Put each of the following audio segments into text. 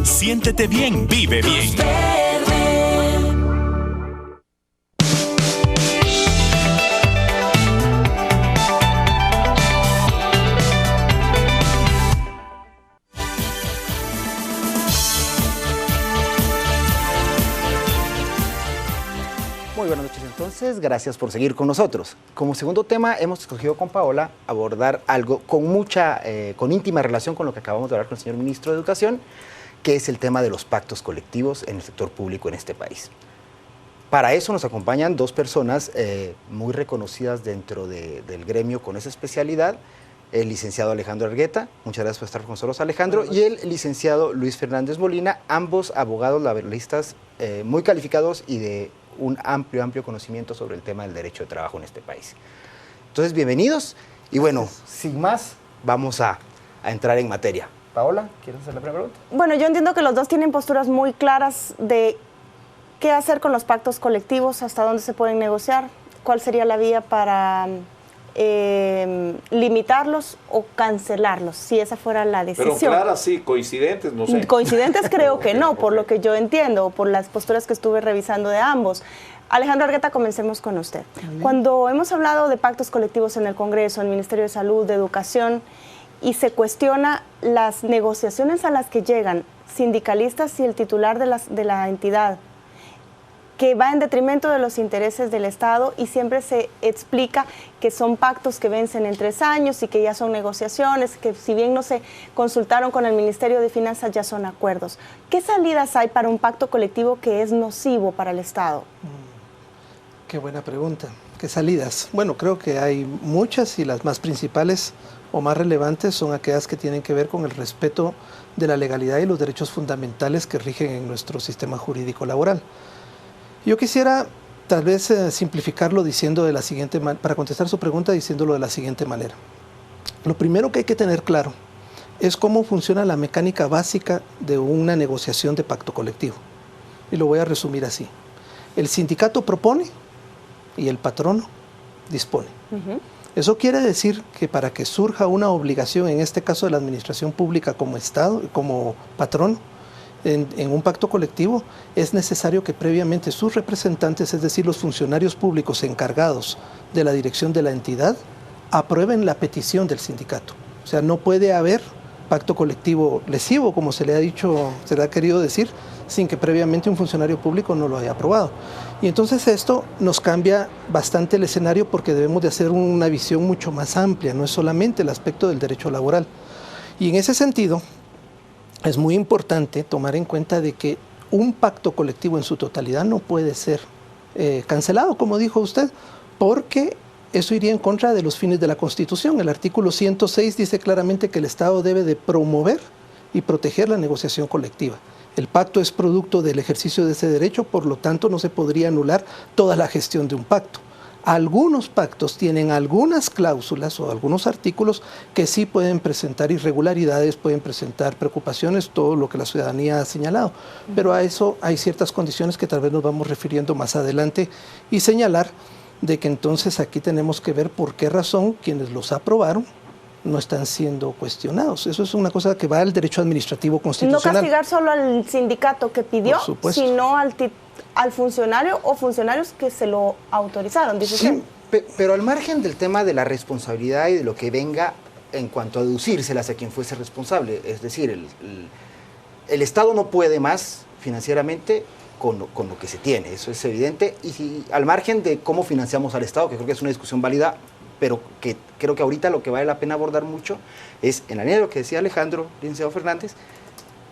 Siéntete bien, vive bien. Muy buenas noches entonces, gracias por seguir con nosotros. Como segundo tema hemos escogido con Paola abordar algo con íntima relación con lo que acabamos de hablar con el señor Ministro de Educación, que es el tema de los pactos colectivos en el sector público en este país. Para eso nos acompañan dos personas muy reconocidas dentro del gremio con esa especialidad, el licenciado Alejandro Argueta, muchas gracias por estar con nosotros Alejandro, y el licenciado Luis Fernández Molina, ambos abogados laboralistas muy calificados y de un amplio conocimiento sobre el tema del derecho de trabajo en este país. Entonces, bienvenidos y bueno, sin más, vamos a entrar en materia. Paola, ¿quieres hacer la primera pregunta? Bueno, yo entiendo que los dos tienen posturas muy claras de qué hacer con los pactos colectivos, hasta dónde se pueden negociar, cuál sería la vía para limitarlos o cancelarlos, si esa fuera la decisión. Pero claras, sí, coincidentes, no sé. Coincidentes creo que no, por lo que yo entiendo, o por las posturas que estuve revisando de ambos. Alejandro Argueta, comencemos con usted. Cuando hemos hablado de pactos colectivos en el Congreso, en el Ministerio de Salud, de Educación, y se cuestiona las negociaciones a las que llegan sindicalistas y el titular de la entidad, que va en detrimento de los intereses del Estado, y siempre se explica que son pactos que vencen en 3 años y que ya son negociaciones, que si bien no se consultaron con el Ministerio de Finanzas, ya son acuerdos. ¿Qué salidas hay para un pacto colectivo que es nocivo para el Estado? Qué buena pregunta. ¿Qué salidas? Bueno, creo que hay muchas, y las más principales o más relevantes son aquellas que tienen que ver con el respeto de la legalidad y los derechos fundamentales que rigen en nuestro sistema jurídico laboral. Yo quisiera tal vez simplificarlo diciendo de la siguiente para contestar su pregunta, diciéndolo de la siguiente manera. Lo primero que hay que tener claro es cómo funciona la mecánica básica de una negociación de pacto colectivo. Y lo voy a resumir así. El sindicato propone y el patrono dispone. Eso quiere decir que para que surja una obligación, en este caso de la administración pública como Estado, como patrono, en un pacto colectivo, es necesario que previamente sus representantes, es decir, los funcionarios públicos encargados de la dirección de la entidad, aprueben la petición del sindicato. O sea, no puede haber pacto colectivo lesivo, como se le ha dicho, se le ha querido decir, sin que previamente un funcionario público no lo haya aprobado. Y entonces esto nos cambia bastante el escenario, porque debemos de hacer una visión mucho más amplia, no es solamente el aspecto del derecho laboral. Y en ese sentido, es muy importante tomar en cuenta de que un pacto colectivo en su totalidad no puede ser cancelado, como dijo usted, porque eso iría en contra de los fines de la Constitución. El artículo 106 dice claramente que el Estado debe de promover y proteger la negociación colectiva. El pacto es producto del ejercicio de ese derecho, por lo tanto no se podría anular toda la gestión de un pacto. Algunos pactos tienen algunas cláusulas o algunos artículos que sí pueden presentar irregularidades, pueden presentar preocupaciones, todo lo que la ciudadanía ha señalado. Pero a eso hay ciertas condiciones que tal vez nos vamos refiriendo más adelante, y señalar de que entonces aquí tenemos que ver por qué razón quienes los aprobaron no están siendo cuestionados. Eso es una cosa que va al derecho administrativo constitucional. No castigar solo al sindicato que pidió, sino al funcionario o funcionarios que se lo autorizaron, dice usted. Sí, pero al margen del tema de la responsabilidad y de lo que venga en cuanto a deducírselas a quien fuese responsable, es decir, el Estado no puede más financieramente con lo que se tiene, eso es evidente, y al margen de cómo financiamos al Estado, que creo que es una discusión válida, pero que creo que ahorita lo que vale la pena abordar mucho es, en la línea de lo que decía Alejandro, licenciado Fernández,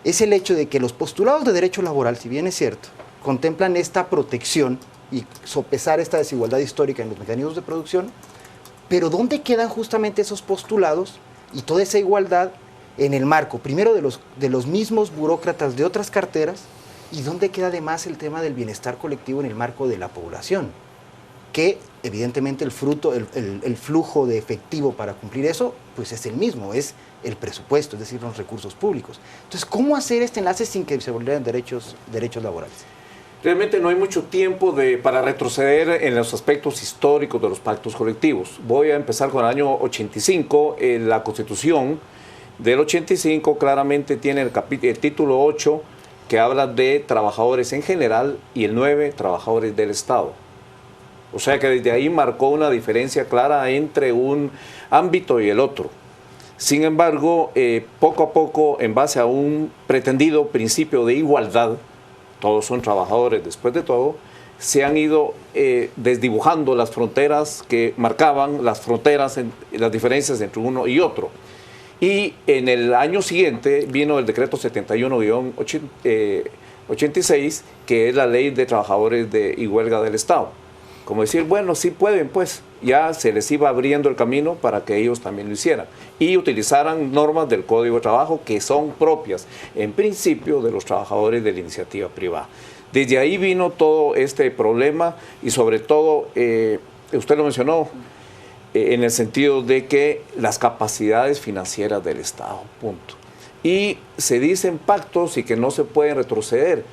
es el hecho de que los postulados de derecho laboral, si bien es cierto, contemplan esta protección y sopesar esta desigualdad histórica en los mecanismos de producción, pero ¿dónde quedan justamente esos postulados y toda esa igualdad en el marco, primero de los mismos burócratas de otras carteras, y dónde queda además el tema del bienestar colectivo en el marco de la población? Que evidentemente el flujo de efectivo para cumplir eso, pues es el mismo, es el presupuesto, es decir, los recursos públicos. Entonces, ¿cómo hacer este enlace sin que se vulneren derechos laborales? Realmente no hay mucho tiempo para retroceder en los aspectos históricos de los pactos colectivos. Voy a empezar con el año 85, la Constitución del 85 claramente tiene el título 8 que habla de trabajadores en general y el 9 trabajadores del Estado. O sea que desde ahí marcó una diferencia clara entre un ámbito y el otro. Sin embargo, poco a poco, en base a un pretendido principio de igualdad, todos son trabajadores después de todo, se han ido desdibujando las fronteras que marcaban las fronteras, las diferencias entre uno y otro. Y en el año siguiente vino el decreto 71-86, que es la ley de trabajadores y huelga del Estado. Como decir, bueno, sí pueden, pues ya se les iba abriendo el camino para que ellos también lo hicieran y utilizaran normas del Código de Trabajo que son propias, en principio, de los trabajadores de la iniciativa privada. Desde ahí vino todo este problema y sobre todo, usted lo mencionó, en el sentido de que las capacidades financieras del Estado, punto. Y se dicen pactos y que no se pueden retroceder.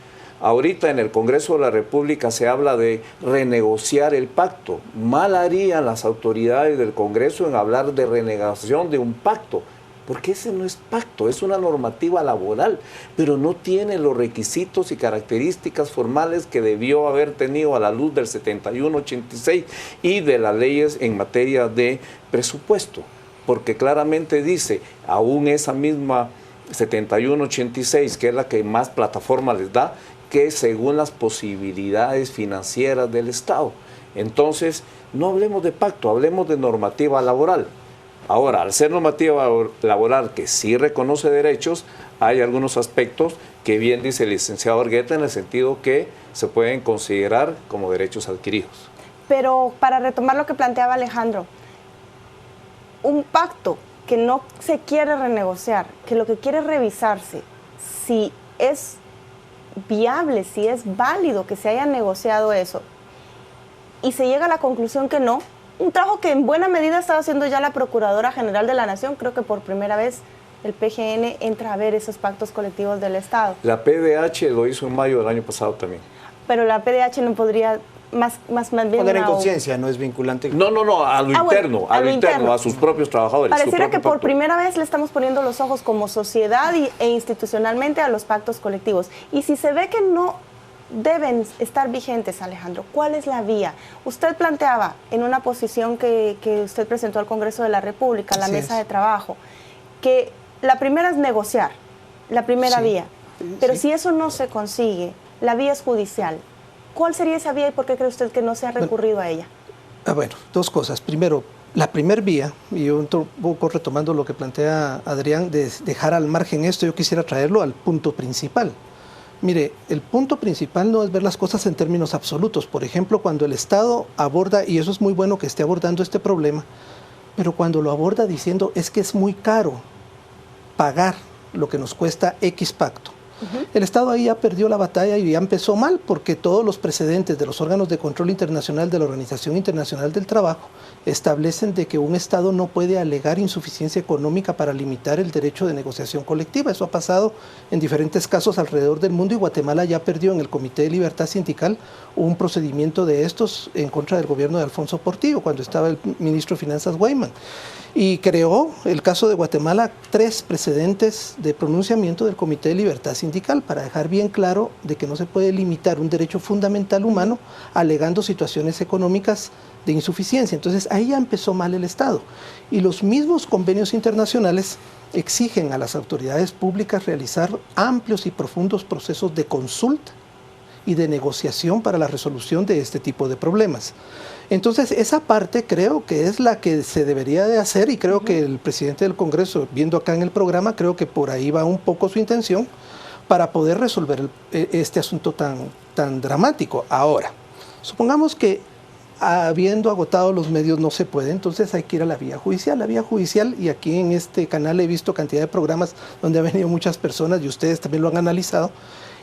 Ahorita en el Congreso de la República se habla de renegociar el pacto. Mal harían las autoridades del Congreso en hablar de renegociación de un pacto, porque ese no es pacto, es una normativa laboral, pero no tiene los requisitos y características formales que debió haber tenido a la luz del 71-86 y de las leyes en materia de presupuesto, porque claramente dice, aún esa misma 71-86, que es la que más plataforma les da, que según las posibilidades financieras del Estado. Entonces, no hablemos de pacto, hablemos de normativa laboral. Ahora, al ser normativa laboral que sí reconoce derechos, hay algunos aspectos que bien dice el licenciado Argueta en el sentido que se pueden considerar como derechos adquiridos. Pero para retomar lo que planteaba Alejandro, un pacto que no se quiere renegociar, que lo que quiere es revisarse, si es viable, si es válido que se haya negociado eso y se llega a la conclusión que no, un trabajo que en buena medida estaba haciendo ya la Procuradora General de la Nación, creo que por primera vez el PGN entra a ver esos pactos colectivos del Estado. La PDH lo hizo en mayo del año pasado también. Pero la PDH no podría más bien poner en conciencia, no es vinculante. No, a lo interno, a lo interno, a sus propios trabajadores. Pareciera que por primera vez le estamos poniendo los ojos como sociedad e institucionalmente a los pactos colectivos. Y si se ve que no deben estar vigentes, Alejandro, ¿cuál es la vía? Usted planteaba en una posición que usted presentó al Congreso de la República, la mesa de trabajo, que la primera es negociar, la primera vía. Pero si eso no se consigue, la vía es judicial. ¿Cuál sería esa vía y por qué cree usted que no se ha recurrido a ella? Bueno, dos cosas. Primero, la primer vía, y yo un poco retomando lo que plantea Adrián, de dejar al margen esto, yo quisiera traerlo al punto principal. Mire, el punto principal no es ver las cosas en términos absolutos. Por ejemplo, cuando el Estado aborda, y eso es muy bueno que esté abordando este problema, pero cuando lo aborda diciendo es que es muy caro pagar lo que nos cuesta X pacto. El Estado ahí ya perdió la batalla y ya empezó mal, porque todos los precedentes de los órganos de control internacional de la Organización Internacional del Trabajo establecen de que un Estado no puede alegar insuficiencia económica para limitar el derecho de negociación colectiva. Eso ha pasado en diferentes casos alrededor del mundo y Guatemala ya perdió en el Comité de Libertad Sindical un procedimiento de estos en contra del gobierno de Alfonso Portillo, cuando estaba el ministro de Finanzas Guayman. Y creó, el caso de Guatemala, 3 precedentes de pronunciamiento del Comité de Libertad Sindical para dejar bien claro de que no se puede limitar un derecho fundamental humano alegando situaciones económicas de insuficiencia. Entonces ahí ya empezó mal el Estado. Y los mismos convenios internacionales exigen a las autoridades públicas realizar amplios y profundos procesos de consulta y de negociación para la resolución de este tipo de problemas. Entonces, esa parte creo que es la que se debería de hacer y creo que el presidente del Congreso, viendo acá en el programa, creo que por ahí va un poco su intención para poder resolver este asunto tan dramático. Ahora, supongamos que habiendo agotado los medios no se puede, entonces hay que ir a la vía judicial. La vía judicial, y aquí en este canal he visto cantidad de programas donde han venido muchas personas y ustedes también lo han analizado,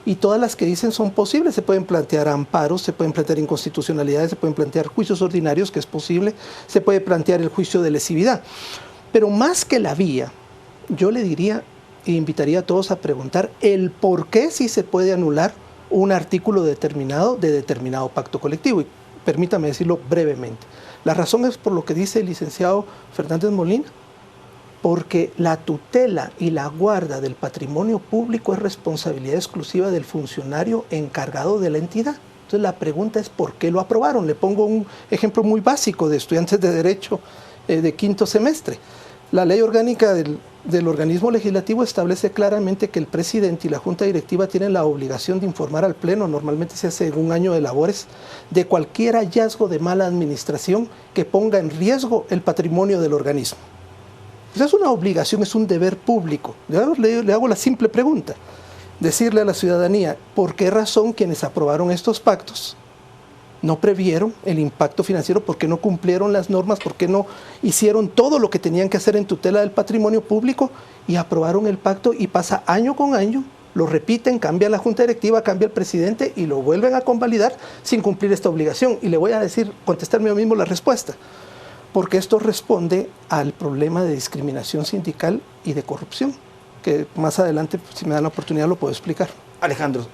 y todas las que dicen son posibles. Se pueden plantear amparos, se pueden plantear inconstitucionalidades, se pueden plantear juicios ordinarios, que es posible, se puede plantear el juicio de lesividad. Pero más que la vía, yo le diría e invitaría a todos a preguntar el por qué sí se puede anular un artículo determinado de determinado pacto colectivo. Y permítame decirlo brevemente. La razón es por lo que dice el licenciado Fernández Molina. porque la tutela y la guarda del patrimonio público es responsabilidad exclusiva del funcionario encargado de la entidad. Entonces la pregunta es ¿por qué lo aprobaron? Le pongo un ejemplo muy básico de estudiantes de Derecho de quinto semestre. La ley orgánica del organismo legislativo establece claramente que el presidente y la junta directiva tienen la obligación de informar al pleno, normalmente se hace en un año de labores, de cualquier hallazgo de mala administración que ponga en riesgo el patrimonio del organismo. Esa es una obligación, es un deber público. Le hago la simple pregunta, decirle a la ciudadanía, ¿por qué razón quienes aprobaron estos pactos no previeron el impacto financiero? ¿Por qué no cumplieron las normas? ¿Por qué no hicieron todo lo que tenían que hacer en tutela del patrimonio público y aprobaron el pacto y pasa año con año? Lo repiten, cambia la junta directiva, cambia el presidente y lo vuelven a convalidar sin cumplir esta obligación. Y le voy a decir, contestarme yo mismo la respuesta. Porque esto responde al problema de discriminación sindical y de corrupción, que más adelante, si me dan la oportunidad, lo puedo explicar. Alejandro,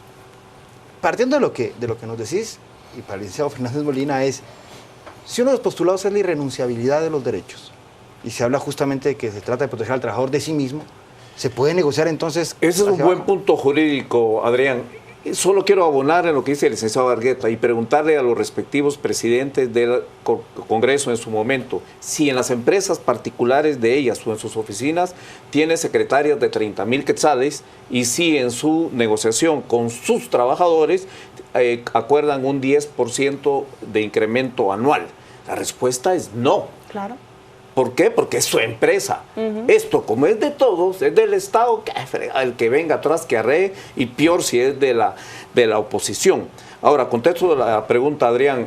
partiendo de lo que nos decís, y para el licenciado Fernández Molina, es, si uno de los postulados es la irrenunciabilidad de los derechos, y se habla justamente de que se trata de proteger al trabajador de sí mismo, ¿se puede negociar entonces? Ese es un buen punto jurídico, Adrián. Solo quiero abonar en lo que dice el licenciado Argueta y preguntarle a los respectivos presidentes del Congreso en su momento si en las empresas particulares de ellas o en sus oficinas tiene secretarias de 30,000 quetzales y si en su negociación con sus trabajadores acuerdan un 10% de incremento anual. La respuesta es no. Claro. ¿Por qué? Porque es su empresa. Esto, como es de todos, es del Estado, el que venga atrás que arree, y peor si es de la oposición. Ahora, contesto la pregunta, Adrián.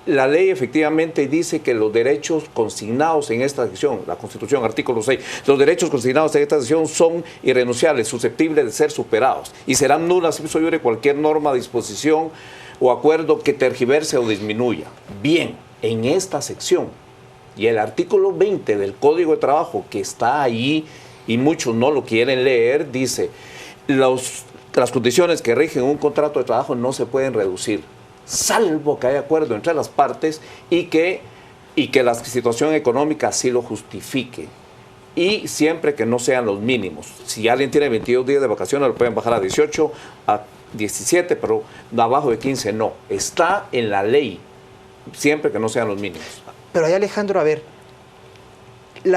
La ley efectivamente dice que los derechos consignados en esta sección, la Constitución, artículo 6, los derechos consignados en esta sección son irrenunciables, susceptibles de ser superados, y serán nulas si sobre cualquier norma, disposición o acuerdo que tergiverse o disminuya. Bien, en esta sección, y el artículo 20 del Código de Trabajo, que está ahí y muchos no lo quieren leer, dice, las condiciones que rigen un contrato de trabajo no se pueden reducir, salvo que haya acuerdo entre las partes y que la situación económica así lo justifique. Y siempre que no sean los mínimos. Si alguien tiene 22 días de vacaciones, lo pueden bajar a 18, a 17, pero abajo de 15 no. Está en la ley, siempre que no sean los mínimos. Pero ahí, Alejandro, a ver, el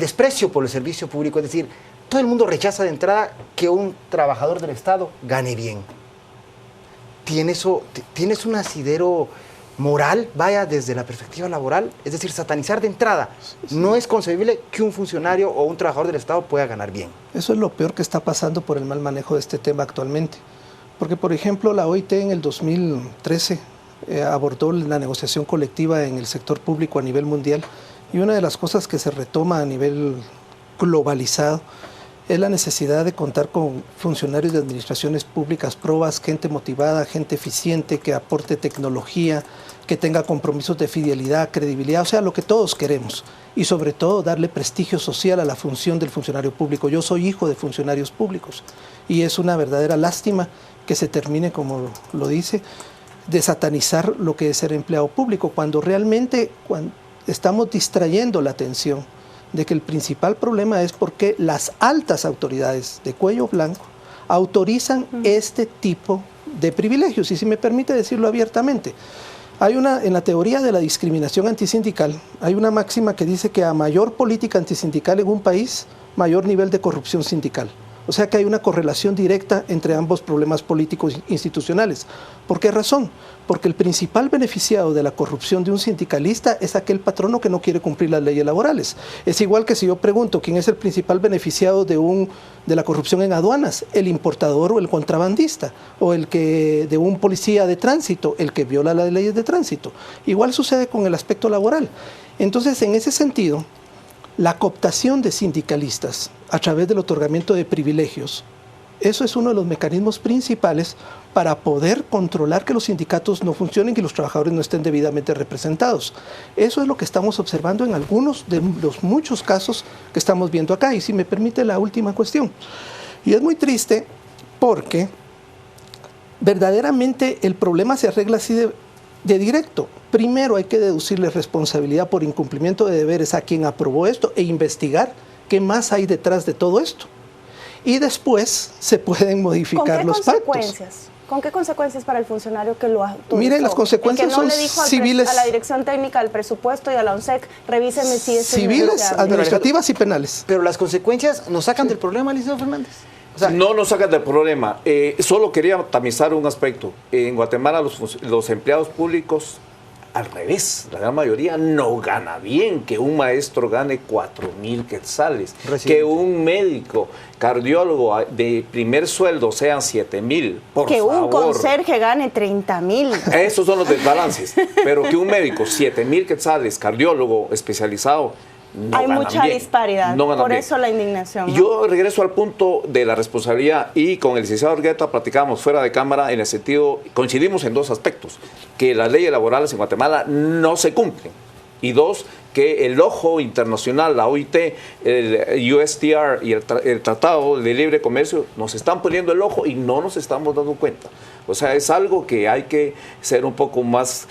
desprecio por el servicio público, es decir, todo el mundo rechaza de entrada que un trabajador del Estado gane bien. ¿Tienes un asidero moral, vaya, desde la perspectiva laboral? Es decir, satanizar de entrada. Sí. No es concebible que un funcionario o un trabajador del Estado pueda ganar bien. Eso es lo peor que está pasando por el mal manejo de este tema actualmente. Porque, por ejemplo, la OIT en el 2013 abordó la negociación colectiva en el sector público a nivel mundial, y una de las cosas que se retoma a nivel globalizado es la necesidad de contar con funcionarios de administraciones públicas probas, gente motivada, gente eficiente, que aporte tecnología, que tenga compromisos de fidelidad, credibilidad, o sea, lo que todos queremos. Y sobre todo darle prestigio social a la función del funcionario público. Yo soy hijo de funcionarios públicos y es una verdadera lástima que se termine, como lo dice, de satanizar lo que es ser empleado público, cuando realmente estamos distrayendo la atención de que el principal problema es porque las altas autoridades de cuello blanco autorizan este tipo de privilegios. Y si me permite decirlo abiertamente, en la teoría de la discriminación antisindical, hay una máxima que dice que a mayor política antisindical en un país, mayor nivel de corrupción sindical. O sea que hay una correlación directa entre ambos problemas políticos institucionales. ¿Por qué razón? Porque el principal beneficiado de la corrupción de un sindicalista es aquel patrono que no quiere cumplir las leyes laborales. Es igual que si yo pregunto quién es el principal beneficiado de la corrupción en aduanas, el importador o el contrabandista, o de un policía de tránsito, el que viola las leyes de tránsito. Igual sucede con el aspecto laboral. Entonces, en ese sentido, la cooptación de sindicalistas a través del otorgamiento de privilegios, eso es uno de los mecanismos principales para poder controlar que los sindicatos no funcionen y los trabajadores no estén debidamente representados. Eso es lo que estamos observando en algunos de los muchos casos que estamos viendo acá. Y si me permite la última cuestión. Y es muy triste porque verdaderamente el problema se arregla así de directo. primero hay que deducirle responsabilidad por incumplimiento de deberes a quien aprobó esto e investigar qué más hay detrás de todo esto. Y después se pueden modificar los pactos. ¿Con qué consecuencias para el funcionario que lo autorizó? Mire, las consecuencias son civiles. A la Dirección Técnica del Presupuesto y a la ONSEC, revíseme si es civiles, administrativas y penales. Pero las consecuencias nos sacan del problema, licenciado Fernández. O sea, no nos sacan del problema. Solo quería tamizar un aspecto. En Guatemala los empleados públicos, al revés, la gran mayoría no gana bien. Que un maestro gane 4,000 quetzales. Que un médico, cardiólogo de primer sueldo sean 7,000. Que un conserje gane 30,000. Esos son los desbalances. Pero que un médico, 7,000 quetzales, cardiólogo especializado, no hay mucha disparidad, por eso la indignación, ¿no? Yo regreso al punto de la responsabilidad y con el licenciado Argueta platicamos fuera de cámara en el sentido, coincidimos en dos aspectos, que las leyes laborales en Guatemala no se cumplen y dos, que el ojo internacional, la OIT, el USTR y el Tratado de Libre Comercio nos están poniendo el ojo y no nos estamos dando cuenta. O sea, es algo que hay que ser un poco más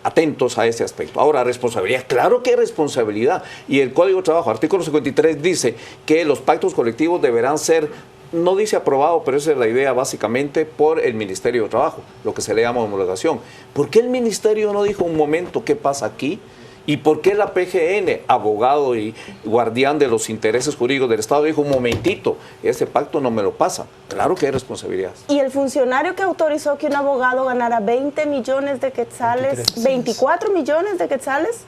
atentos a ese aspecto. Ahora, responsabilidad, claro que hay responsabilidad. Y el Código de Trabajo, artículo 53, dice que los pactos colectivos deberán ser, no dice aprobado, pero esa es la idea básicamente, por el Ministerio de Trabajo, lo que se le llama homologación. ¿Por qué el Ministerio no dijo un momento qué pasa aquí? ¿Y por qué la PGN, abogado y guardián de los intereses jurídicos del Estado, dijo un momentito, ese pacto no me lo pasa? Claro que hay responsabilidad. ¿Y el funcionario que autorizó que un abogado ganara 20 millones de quetzales, 24 millones de quetzales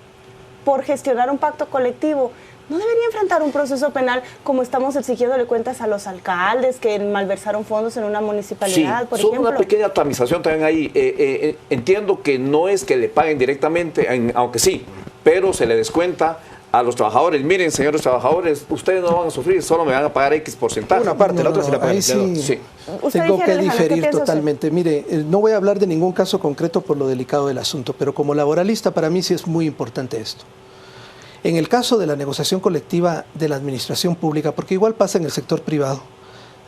por gestionar un pacto colectivo, no debería enfrentar un proceso penal como estamos exigiéndole cuentas a los alcaldes que malversaron fondos en una municipalidad, por ejemplo? Una pequeña tamización también ahí. Entiendo que no es que le paguen directamente, aunque sí, pero se le descuenta a los trabajadores. Miren, señores trabajadores, ustedes no van a sufrir, solo me van a pagar X porcentaje. Una parte, la otra se la pagan. Ahí sí. Tengo que diferir totalmente. Mire, no voy a hablar de ningún caso concreto por lo delicado del asunto, pero como laboralista para mí sí es muy importante esto. En el caso de la negociación colectiva de la administración pública, porque igual pasa en el sector privado,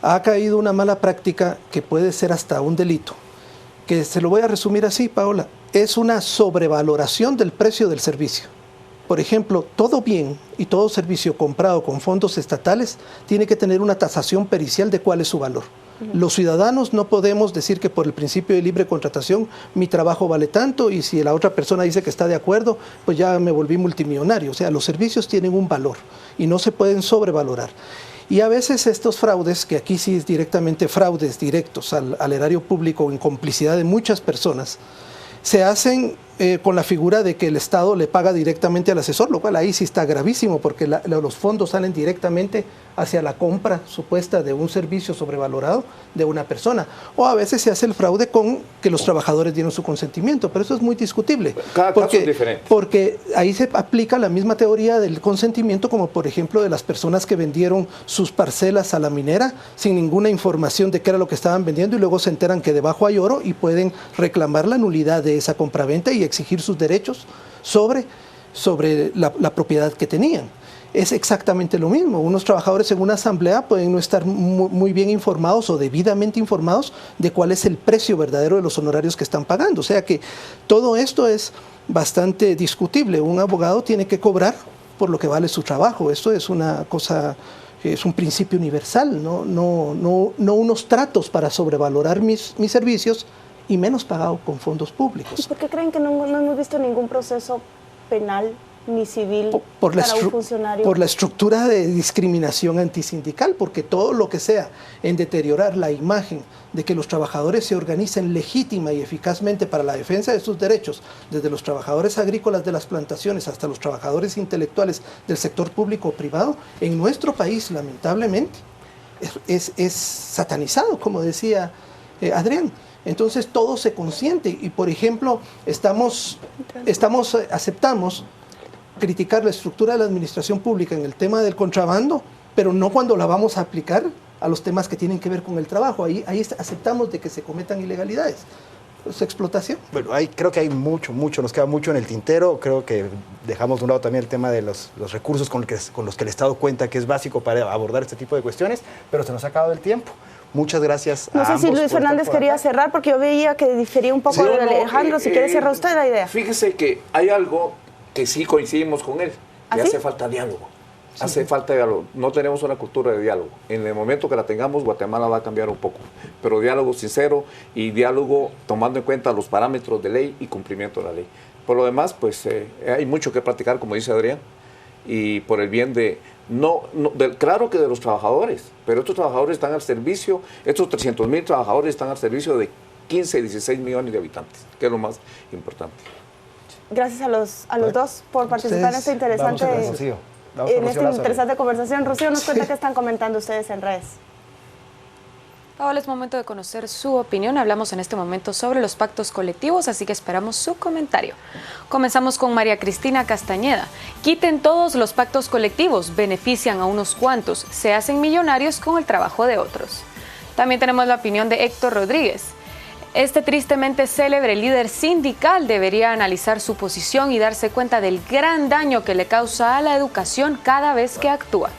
ha caído una mala práctica que puede ser hasta un delito, que se lo voy a resumir así, Paola, es una sobrevaloración del precio del servicio. Por ejemplo, todo bien y todo servicio comprado con fondos estatales tiene que tener una tasación pericial de cuál es su valor. Los ciudadanos no podemos decir que por el principio de libre contratación mi trabajo vale tanto y si la otra persona dice que está de acuerdo, pues ya me volví multimillonario. O sea, los servicios tienen un valor y no se pueden sobrevalorar. Y a veces estos fraudes, que aquí sí es directamente fraudes directos al erario público en complicidad de muchas personas, se hacen con la figura de que el Estado le paga directamente al asesor, lo cual ahí sí está gravísimo porque los fondos salen directamente hacia la compra supuesta de un servicio sobrevalorado de una persona. O a veces se hace el fraude con que los trabajadores dieron su consentimiento, pero eso es muy discutible. Cada caso es diferente. Porque ahí se aplica la misma teoría del consentimiento como por ejemplo de las personas que vendieron sus parcelas a la minera sin ninguna información de qué era lo que estaban vendiendo y luego se enteran que debajo hay oro y pueden reclamar la nulidad de esa compraventa y exigir sus derechos sobre la propiedad que tenían. Es exactamente lo mismo. Unos trabajadores en una asamblea pueden no estar muy bien informados o debidamente informados de cuál es el precio verdadero de los honorarios que están pagando. O sea que todo esto es bastante discutible. Un abogado tiene que cobrar por lo que vale su trabajo. Esto es una cosa, es un principio universal, no unos tratos para sobrevalorar mis servicios y menos pagado con fondos públicos. ¿Y por qué creen que no hemos visto ningún proceso penal ni civil para un funcionario? Por la estructura de discriminación antisindical, porque todo lo que sea en deteriorar la imagen de que los trabajadores se organicen legítima y eficazmente para la defensa de sus derechos, desde los trabajadores agrícolas de las plantaciones hasta los trabajadores intelectuales del sector público o privado, en nuestro país, lamentablemente, es satanizado, como decía Adrián. Entonces todo se consiente y, por ejemplo, aceptamos criticar la estructura de la administración pública en el tema del contrabando, pero no cuando la vamos a aplicar a los temas que tienen que ver con el trabajo. Ahí aceptamos de que se cometan ilegalidades. Es explotación. Bueno, creo que hay mucho, nos queda mucho en el tintero. Creo que dejamos de un lado también el tema de los recursos con los que el Estado cuenta, que es básico para abordar este tipo de cuestiones, pero se nos ha acabado el tiempo. Muchas gracias. No sé si Luis Fernández quería cerrar. cerrar, porque yo veía que difería un poco de Alejandro. Si quiere cerrar usted la idea. Fíjese que hay algo que sí coincidimos con él. ¿Ah, que sí? hace falta diálogo. Hace falta diálogo. No tenemos una cultura de diálogo. En el momento que la tengamos, Guatemala va a cambiar un poco. Pero diálogo sincero y diálogo tomando en cuenta los parámetros de ley y cumplimiento de la ley. Por lo demás, pues hay mucho que practicar, como dice Adrián, y por el bien de, claro que de los trabajadores, pero estos trabajadores están al servicio, estos 300,000 trabajadores están al servicio de 15, 16 millones de habitantes, que es lo más importante. Gracias a los dos por participar en esta interesante, conversación. Rocío, nos cuenta qué están comentando ustedes en redes. Paola, es momento de conocer su opinión. Hablamos en este momento sobre los pactos colectivos, así que esperamos su comentario. Comenzamos con María Cristina Castañeda. Quiten todos los pactos colectivos, benefician a unos cuantos, se hacen millonarios con el trabajo de otros. También tenemos la opinión de Héctor Rodríguez. Este tristemente célebre líder sindical debería analizar su posición y darse cuenta del gran daño que le causa a la educación cada vez que actúa.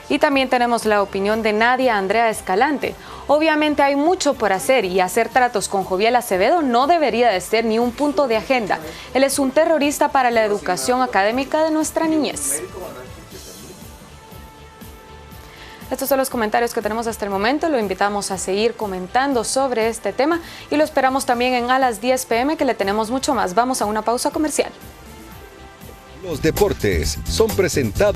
Y también tenemos la opinión de Nadia Andrea Escalante. Obviamente hay mucho por hacer y hacer tratos con Joviel Acevedo no debería de ser ni un punto de agenda. Él es un terrorista para la educación académica de nuestra niñez. Estos son los comentarios que tenemos hasta el momento. Lo invitamos a seguir comentando sobre este tema y lo esperamos también en A las 10 p.m. que le tenemos mucho más. Vamos a una pausa comercial. Los deportes son presentados